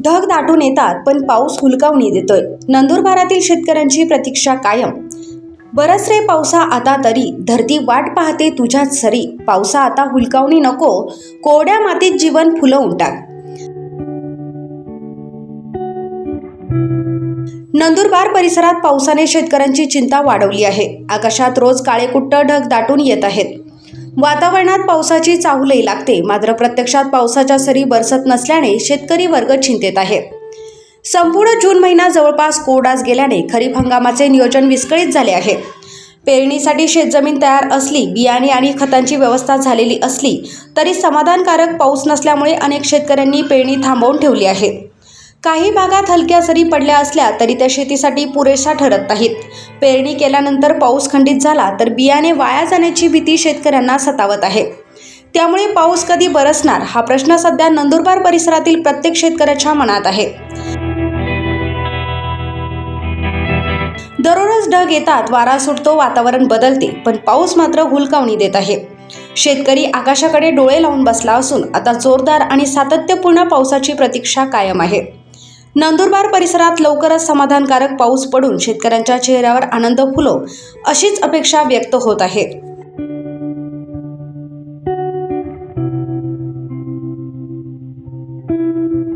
ढग दाटून येतात पण पाऊस हुलकावणी देतोय। नंदुरबारातील शेतकऱ्यांची प्रतीक्षा कायम। बरस रे पावसा आता तरी, धरती वाट पाहते तुझ्याच सरी। पावसा आता हुलकावणी नको, कोरड्या मातीत जीवन फुलवून टाक। नंदुरबार परिसरात पावसाने शेतकऱ्यांची चिंता वाढवली आहे। आकाशात रोज काळेकुट्ट ढग दाटून येत आहेत। वातावरणात पावसाची चाहुलही लागते, मात्र प्रत्यक्षात पावसाच्या सरी बरसत नसल्याने शेतकरी वर्ग चिंतेत आहे। संपूर्ण जून महिना जवळपास कोरडाच गेल्याने खरीप हंगामाचे नियोजन विस्कळीत झाले आहे। पेरणीसाठी शेतजमीन तयार असली, बियाणे आणि खतांची व्यवस्था झालेली असली तरी समाधानकारक पाऊस नसल्यामुळे अनेक शेतकऱ्यांनी पेरणी थांबवून ठेवली आहे। काही भागात हलक्या सरी पडल्या असल्या तरी त्या शेतीसाठी पुरेशा ठरत नाहीत। पेरणी केल्यानंतर पाऊस खंडित झाला तर बियाणे वाया जाण्याची भीती शेतकऱ्यांना सतावत आहे। त्यामुळे पाऊस कधी बरसणार हा प्रश्न सध्या नंदुरबार परिसरातील प्रत्येक शेतकऱ्याच्या मनात आहे। दररोज ढग येतात, वारा सुटतो, वातावरण बदलते, पण पाऊस मात्र हुलकावणी देत आहे। शेतकरी आकाशाकडे डोळे लावून बसला असून आता जोरदार आणि सातत्यपूर्ण पावसाची प्रतीक्षा कायम आहे। नंदुरबार परिसरात लवकरच समाधानकारक पाऊस पडून शेतकऱ्यांच्या चेहऱ्यावर आनंद फुलो, अशीच अपेक्षा व्यक्त होत आहे।